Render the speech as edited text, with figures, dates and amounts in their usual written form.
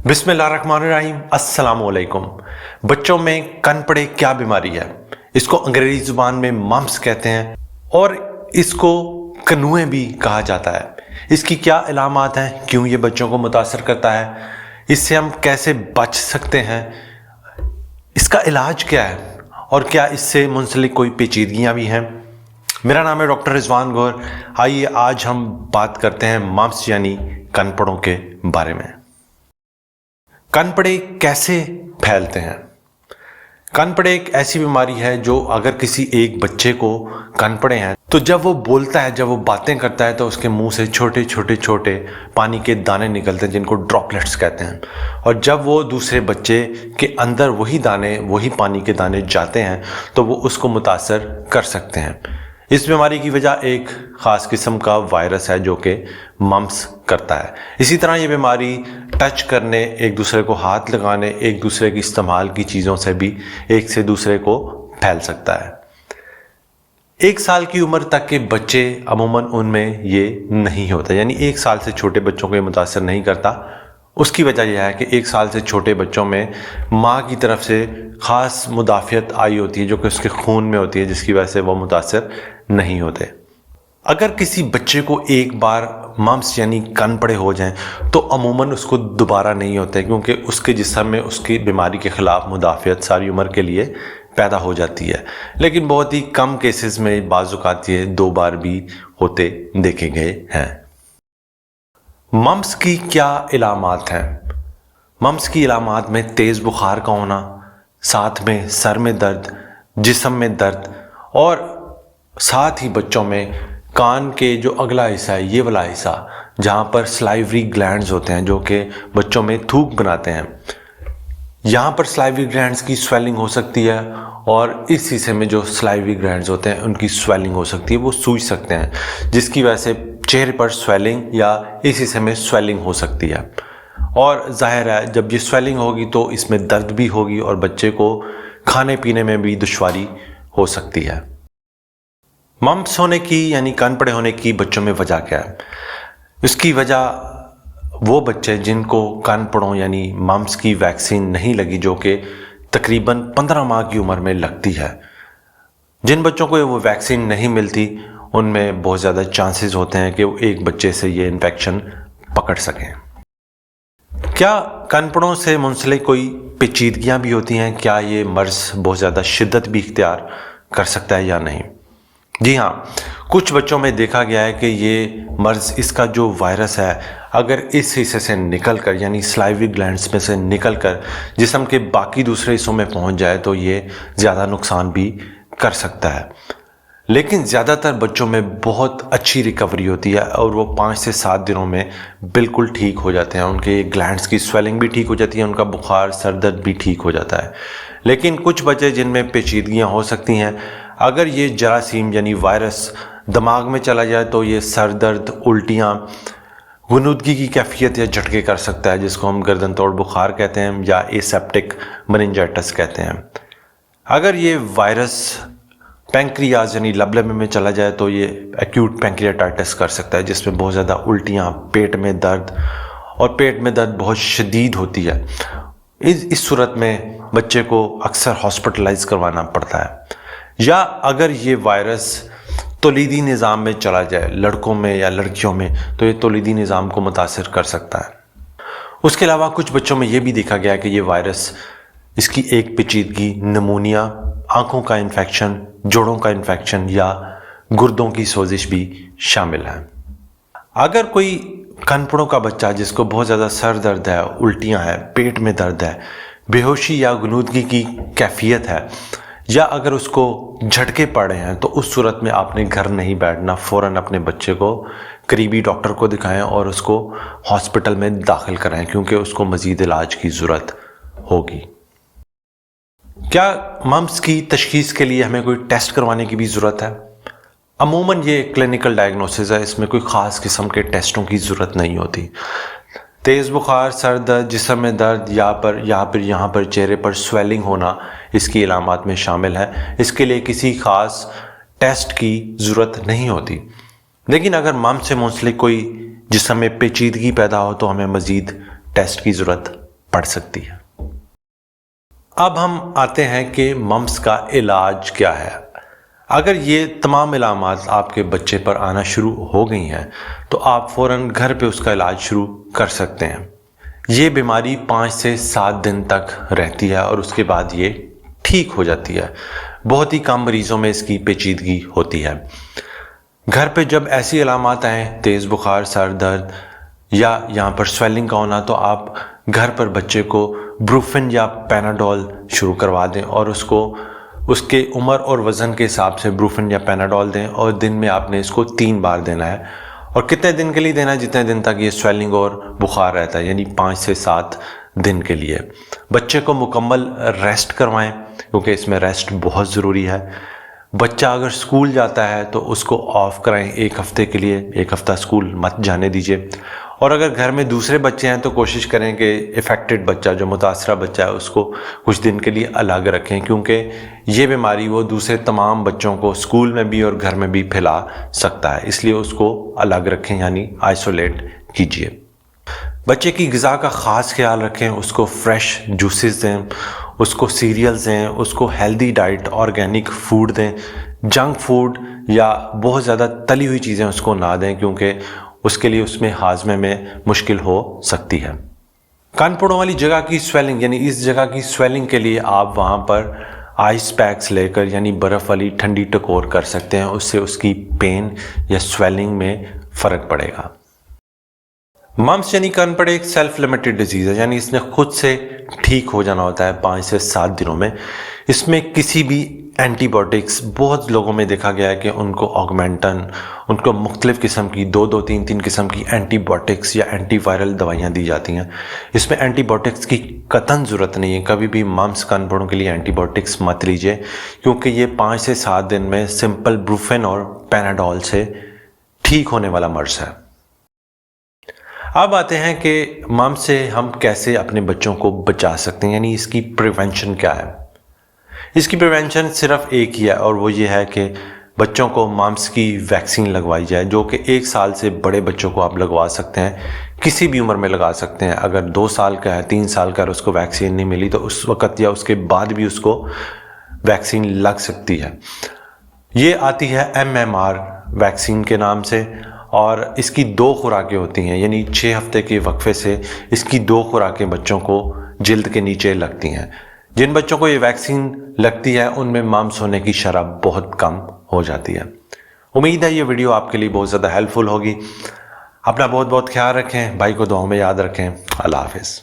बिस्मिल्लाहिर्रहमानिर्रहीम, अस्सलाम वालेकुम। बच्चों में कनपड़े क्या बीमारी है? इसको अंग्रेजी जुबान में मम्प्स कहते हैं और इसको कनुए भी कहा जाता है। इसकी क्या इलामात हैं, क्यों ये बच्चों को मुतासर करता है, इससे हम कैसे बच सकते हैं, इसका इलाज क्या है और क्या इससे मुंसलिक कोई पेचीदगियाँ भी हैं। मेरा नाम है डॉक्टर रिजवान गौहर। आइए आज हम बात करते हैं मम्प्स यानी कनपड़ों के बारे में। कनपड़े कैसे फैलते हैं? कनपड़े एक ऐसी बीमारी है जो अगर किसी एक बच्चे को कनपड़े हैं तो जब वो बोलता है, जब वो बातें करता है तो उसके मुंह से छोटे छोटे पानी के दाने निकलते हैं जिनको ड्रॉपलेट्स कहते हैं। और जब वो दूसरे बच्चे के अंदर वही पानी के दाने जाते हैं तो वो उसको मुतासर कर सकते हैं। इस बीमारी की वजह एक ख़ास किस्म का वायरस है जो कि मम्प्स करता है। इसी तरह ये बीमारी टच करने, एक दूसरे को हाथ लगाने, एक दूसरे की इस्तेमाल की चीज़ों से भी एक से दूसरे को फैल सकता है। 1 साल की उम्र तक के बच्चे अमूमन उनमें ये नहीं होता, यानी 1 साल से छोटे बच्चों को ये मुतासर नहीं करता। उसकी वजह यह है कि 1 साल से छोटे बच्चों में माँ की तरफ से ख़ास मुदाफ़ियत आई होती है जो कि उसके खून में होती है, जिसकी वजह से वो मुतासर नहीं होते। अगर किसी बच्चे को एक बार मम्प्स यानी कनपड़े हो जाएं तो अमूमन उसको दोबारा नहीं होते, क्योंकि उसके जिस्म में उसकी बीमारी के ख़िलाफ़ मुदाफ़ियत सारी उम्र के लिए पैदा हो जाती है। लेकिन बहुत ही कम केसेस में बाज़-औक़ात ये 2 बार भी होते देखे गए हैं। मम्प्स की क्या इलामात हैं? मम्प्स की इलामात में तेज़ बुखार का होना, साथ में सर में दर्द, जिस्म में दर्द और साथ ही बच्चों में कान के जो अगला हिस्सा है, ये वाला हिस्सा जहाँ पर स्लाइवरी ग्लैंड्स होते हैं जो कि बच्चों में थूक बनाते हैं, यहाँ पर स्लाइवरी ग्लैंड्स की स्वेलिंग हो सकती है और इस हिस्से में जो स्लाइवरी ग्लैंड्स होते हैं उनकी स्वेलिंग हो सकती है, वो सूज सकते हैं, जिसकी वजह से चेहरे पर स्वेलिंग या इस हिस्से में स्वेलिंग हो सकती है। और जाहिर है जब ये स्वेलिंग होगी तो इसमें दर्द भी होगी और बच्चे को खाने पीने में भी दुश्वारी हो सकती है। मम्प्स होने की यानी कनपड़े होने की बच्चों में वजह क्या है? इसकी वजह वो बच्चे जिनको कनपड़ों यानी मम्प्स की वैक्सीन नहीं लगी, जो कि तकरीबन 15 माह की उम्र में लगती है। जिन बच्चों को वो वैक्सीन नहीं मिलती उनमें बहुत ज़्यादा चांसेस होते हैं कि वो एक बच्चे से ये इन्फेक्शन पकड़ सकें। क्या कनपड़ों से मुंसलिक कोई पेचीदगियाँ भी होती हैं? क्या ये मर्ज़ बहुत ज़्यादा शिद्दत भी इख्तियार कर सकता है या नहीं? जी हाँ, कुछ बच्चों में देखा गया है कि ये मर्ज़, इसका जो वायरस है, अगर इस हिस्से से निकलकर यानी स्लाइवरी ग्लैंड्स में से निकलकर जिस्म के बाकी दूसरे हिस्सों में पहुंच जाए तो ये ज़्यादा नुकसान भी कर सकता है। लेकिन ज़्यादातर बच्चों में बहुत अच्छी रिकवरी होती है और वो 5 से 7 दिनों में बिल्कुल ठीक हो जाते हैं। उनके ग्लैंड्स की स्वेलिंग भी ठीक हो जाती है, उनका बुखार, सर दर्द भी ठीक हो जाता है। लेकिन कुछ बच्चे जिनमें पेचीदगियाँ हो सकती हैं, अगर ये जरासीम यानी वायरस दिमाग में चला जाए तो ये सर दर्द, उल्टियाँ, गुनूदगी की कैफियत या झटके कर सकता है, जिसको हम गर्दन तोड़ बुखार कहते हैं या एसेप्टिक मेनिंजाइटिस कहते हैं। अगर ये वायरस पैंक्रियाज यानी लबलबे में चला जाए तो ये एक्यूट पैंक्रियाटाइटिस कर सकता है, जिसमें बहुत ज़्यादा उल्टियाँ, पेट में दर्द और पेट में दर्द बहुत शदीद होती है। इस सूरत में बच्चे को अक्सर हॉस्पिटलाइज करवाना पड़ता है। या अगर ये वायरस तौलीदी निज़ाम में चला जाए, लड़कों में या लड़कियों में, तो ये तौलीदी निज़ाम को मुतासिर कर सकता है। उसके अलावा कुछ बच्चों में ये भी देखा गया कि ये वायरस, इसकी एक पेचीदगी निमोनिया, आँखों का इन्फेक्शन, जोड़ों का इन्फेक्शन या गुर्दों की सोजिश भी शामिल है। अगर कोई कनपड़ों का बच्चा जिसको बहुत ज़्यादा सर दर्द है, उल्टियाँ हैं, पेट में दर्द है, बेहोशी या गुनूदगी की कैफियत है, या अगर उसको झटके पड़ रहे हैं तो उस सूरत में आपने घर नहीं बैठना, फ़ौरन अपने बच्चे को करीबी डॉक्टर को दिखाएं और उसको हॉस्पिटल में दाखिल कराएं, क्योंकि उसको मज़ीद इलाज की ज़रूरत होगी। क्या मम्प्स की तशख़ीस के लिए हमें कोई टेस्ट करवाने की भी ज़रूरत है? अमूमन ये क्लिनिकल डायग्नोसिस है, इसमें कोई ख़ास किस्म के टेस्टों की ज़रूरत नहीं होती। तेज़ बुखार, सर दर्द, जिस्म में दर्द, यहाँ पर चेहरे पर स्वेलिंग होना इसकी इलामात में शामिल है। इसके लिए किसी ख़ास टेस्ट की ज़रूरत नहीं होती। लेकिन अगर मम्प्स से मुंसलिक कोई जिस्म में पेचीदगी पैदा हो तो हमें मज़ीद टेस्ट की ज़रूरत پڑ سکتی ہے۔ اب ہم آتے ہیں کہ ممس کا علاج کیا ہے۔ اگر یہ تمام علامات آپ کے بچے پر آنا شروع ہو گئی ہیں تو آپ فوراً گھر پہ اس کا علاج شروع کر سکتے ہیں۔ یہ بیماری 5 سے 7 دن تک رہتی ہے اور اس کے بعد یہ ٹھیک ہو جاتی ہے۔ بہت ہی کم مریضوں میں اس کی پیچیدگی ہوتی ہے۔ گھر پہ جب ایسی علامات آئیں، تیز بخار، سر درد یا یہاں پر سویلنگ کا ہونا، تو آپ گھر پر بچے کو بروفن یا پیناڈول شروع کروا دیں اور اس کے عمر اور وزن کے حساب سے بروفن یا پیناڈول دیں، اور دن میں آپ نے اس کو 3 بار دینا ہے۔ اور کتنے دن کے لیے دینا ہے؟ جتنے دن تک یہ سویلنگ اور بخار رہتا ہے، یعنی 5 سے 7 دن کے لیے۔ بچے کو مکمل ریسٹ کروائیں کیونکہ اس میں ریسٹ بہت ضروری ہے۔ بچہ اگر اسکول جاتا ہے تو اس کو آف کرائیں 1 ہفتے کے لیے، 1 ہفتہ اسکول مت جانے دیجیے۔ اور اگر گھر میں دوسرے بچے ہیں تو کوشش کریں کہ افیکٹڈ بچہ، جو متاثرہ بچہ ہے، اس کو کچھ دن کے لیے الگ رکھیں، کیونکہ یہ بیماری وہ دوسرے تمام بچوں کو اسکول میں بھی اور گھر میں بھی پھیلا سکتا ہے، اس لیے اس کو الگ رکھیں، یعنی آئسولیٹ کیجیے۔ بچے کی غذا کا خاص خیال رکھیں، اس کو فریش جوسز دیں، اس کو سیریلز دیں، اس کو ہیلدی ڈائٹ، آرگینک فوڈ دیں۔ جنک فوڈ یا بہت زیادہ تلی ہوئی چیزیں اس کو نہ دیں، کیونکہ اس کے لیے اس میں ہاضمے میں مشکل ہو سکتی ہے۔ کان پھوڑوں والی جگہ کی سویلنگ، یعنی اس جگہ کی سویلنگ کے لیے آپ وہاں پر آئس پیکس لے کر، یعنی برف والی ٹھنڈی ٹکور کر سکتے ہیں، اس سے اس کی پین یا سویلنگ میں فرق پڑے گا۔ ممس یعنی کان پھوڑے ایک سیلف لمیٹڈ ڈیزیز ہے، یعنی اس نے خود سے ٹھیک ہو جانا ہوتا ہے 5 سے 7 دنوں میں۔ اس میں کسی بھی اینٹی بایوٹکس، بہت لوگوں میں دیکھا گیا ہے کہ ان کو آگمنٹن، ان کو مختلف قسم کی 2 3 قسم کی اینٹی بایوٹکس یا اینٹی وائرل دوائیاں دی جاتی ہیں۔ اس میں اینٹی بایوٹکس کی قطعاً ضرورت نہیں ہے۔ کبھی بھی ممس کان پھوڑوں کے لیے اینٹی بایوٹکس مت لیجیے، کیونکہ یہ 5 سے 7 دن میں سمپل بروفن اور پیناڈول سے ٹھیک ہونے والا مرض ہے۔ اب آتے ہیں کہ ممس سے ہم کیسے اپنے بچوں کو بچا سکتے ہیں، یعنی اس کی پریونشن کیا ہے۔ اس کی پریونشن صرف ایک ہی ہے، اور وہ یہ ہے کہ بچوں کو ممس کی ویکسین لگوائی جائے، جو کہ 1 سال سے بڑے بچوں کو آپ لگوا سکتے ہیں، کسی بھی عمر میں لگا سکتے ہیں۔ اگر 2 سال کا ہے، 3 سال کا ہے، اس کو ویکسین نہیں ملی تو اس وقت یا اس کے بعد بھی اس کو ویکسین لگ سکتی ہے۔ یہ آتی ہے MMR ویکسین کے نام سے، اور اس کی 2 خوراکیں ہوتی ہیں، یعنی 6 ہفتے کے وقفے سے اس کی 2 خوراکیں بچوں کو جلد کے نیچے لگتی ہیں۔ جن بچوں کو یہ ویکسین لگتی ہے ان میں ممس ہونے کی شرح بہت کم ہو جاتی ہے۔ امید ہے یہ ویڈیو آپ کے لیے بہت زیادہ ہیلپ فل ہوگی۔ اپنا بہت بہت خیال رکھیں، بھائی کو دعاؤں میں یاد رکھیں۔ اللہ حافظ۔